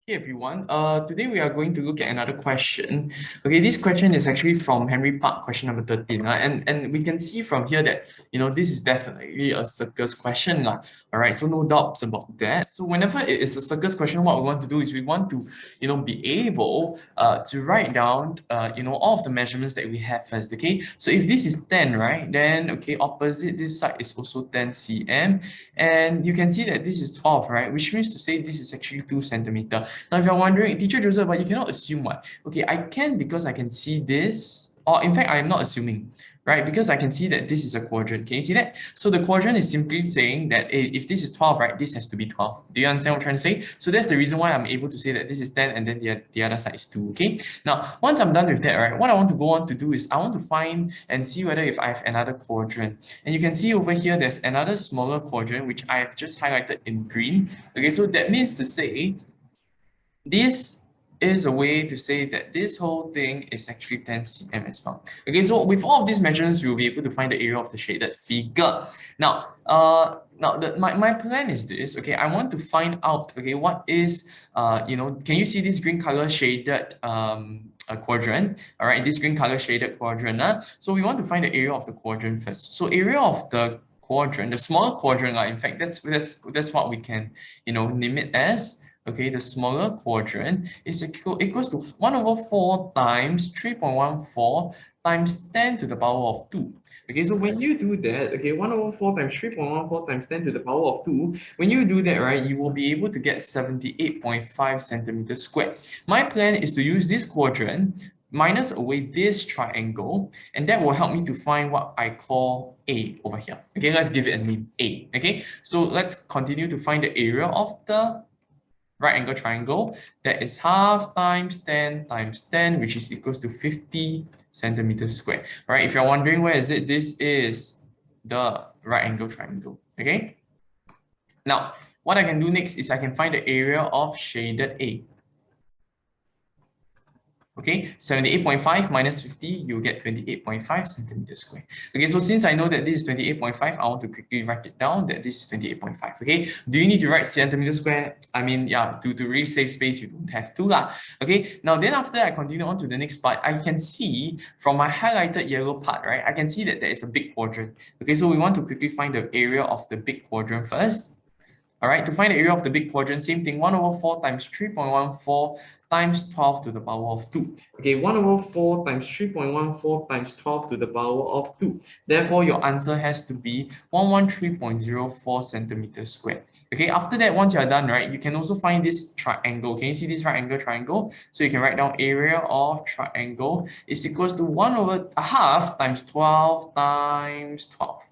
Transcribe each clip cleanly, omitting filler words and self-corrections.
Hey everyone, today we are going to look at another question. Okay, this question is actually from Henry Park, question number 13. And we can see from here that, this is definitely a circus question. All right, so no doubts about that. So whenever it is a circus question, what we want to do is we want to, be able to write down, all of the measurements that we have first, okay? So if this is 10, right, then, okay, opposite this side is also 10 cm. And you can see that this is 12, right, which means to say this is actually 2 centimeter. Now, if you're wondering, teacher Joseph, but you cannot assume what? Okay, I can because I can see this, or in fact, I am not assuming, right? Because I can see that this is a quadrant. Can you see that? So the quadrant is simply saying that if this is 12, right, this has to be 12. Do you understand what I'm trying to say? So that's the reason why I'm able to say that this is 10 and then the other side is 2, okay? Now, once I'm done with that, right, what I want to go on to do is I want to find and see whether if I have another quadrant. And you can see over here, there's another smaller quadrant, which I have just highlighted in green. Okay, so that means to say this is a way to say that this whole thing is actually 10 cm as well. Okay, so with all of these measurements, we'll be able to find the area of the shaded figure. Now, my plan is this. Okay, I want to find out, okay, what is, can you see this green color shaded quadrant? All right, this green color shaded quadrant. So we want to find the area of the quadrant first. So area of the quadrant, the smaller quadrant, in fact, that's what we can, name it as. Okay, the smaller quadrant is equals to 1 over 4 times 3.14 times 10 to the power of 2. Okay, so when you do that, okay, 1 over 4 times 3.14 times 10 to the power of 2, when you do that, right, you will be able to get 78.5 centimeters squared. My plan is to use this quadrant minus away this triangle, and that will help me to find what I call A over here. Okay, let's give it a name, A. Okay, so let's continue to find the area of the right angle triangle. That is half times 10 times 10, which is equals to 50 centimeters squared. All right, if you're wondering where is it, this is the right angle triangle. Okay, now what I can do next is I can find the area of shaded A. Okay, 78.5 minus 50, you get 28.5 centimeters squared. Okay, so since I know that this is 28.5, I want to quickly write it down that this is 28.5. Okay, do you need to write centimeter square? I mean, yeah, to really save space, you don't have to lah. Okay, now then after I continue on to the next part, I can see from my highlighted yellow part, right, I can see that there is a big quadrant. Okay, so we want to quickly find the area of the big quadrant first. All right, to find the area of the big quadrant, same thing, 1 over 4 times 3.14 times 12 to the power of 2. Okay, 1 over 4 times 3.14 times 12 to the power of 2. Therefore, your answer has to be 113.04 centimeters squared. Okay, after that, once you're done, right, you can also find this triangle. Can you see this right angle triangle? So you can write down area of triangle is equals to 1 over a half times 12 times 12.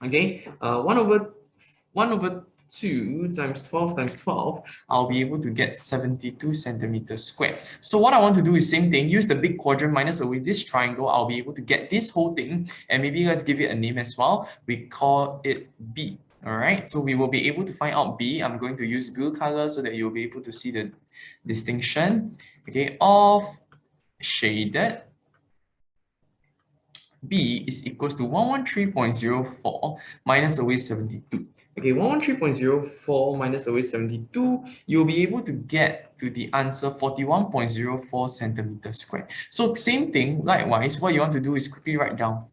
Okay, 1 over 2 times 12 times 12, I'll be able to get 72 centimeters squared. So what I want to do is same thing, use the big quadrant minus away this triangle, I'll be able to get this whole thing, and maybe let's give it a name as well. We call it B. All right, so we will be able to find out B. I'm going to use blue color so that you'll be able to see the distinction, okay, of shaded B is equals to 113.04 minus away 72. Okay, 113.04 minus away 72, you'll be able to get to the answer 41.04 centimeters squared. So same thing, likewise, what you want to do is quickly write down.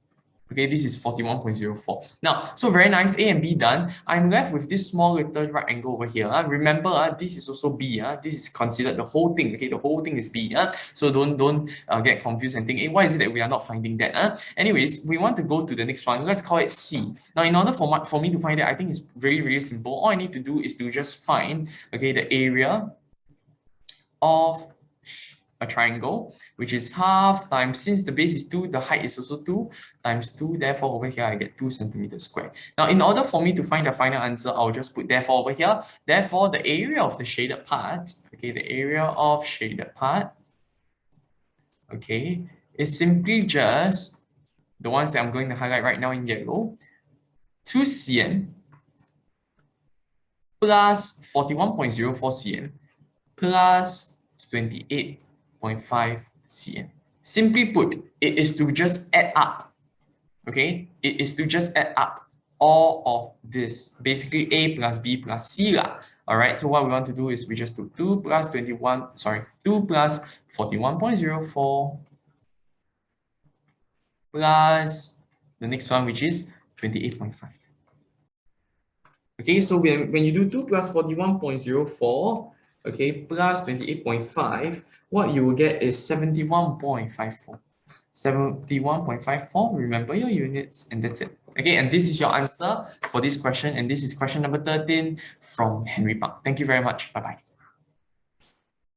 Okay, this is 41.04. Now, so very nice, A and B done. I'm left with this small little right angle over here. Remember, this is also B. This is considered the whole thing. Okay, the whole thing is B. So don't get confused and think, hey, why is it that we are not finding that? Anyways, we want to go to the next one. Let's call it C. Now, in order for me to find it, I think it's very, very simple. All I need to do is to just find, okay, the area of a triangle, which is half times, since the base is 2, the height is also 2, times 2, therefore over here I get 2 centimeters squared. Now, in order for me to find the final answer, I'll just put therefore over here. Therefore, the area of the shaded part, okay, the area of shaded part, okay, is simply just the ones that I'm going to highlight right now in yellow, 2 cm plus 41.04 cm plus 28.5 cm. Simply put, it is to just add up. Okay, it is to just add up all of this, basically A plus B plus C lah. All right, so what we want to do is we just do 2 plus 41.04 plus the next one, which is 28.5. Okay, so when you do 2 plus 41.04, okay, plus 28.5, what you will get is 71.54. 71.54, remember your units, and that's it. Okay, and this is your answer for this question, and this is question number 13 from Henry Park. Thank you very much. Bye-bye.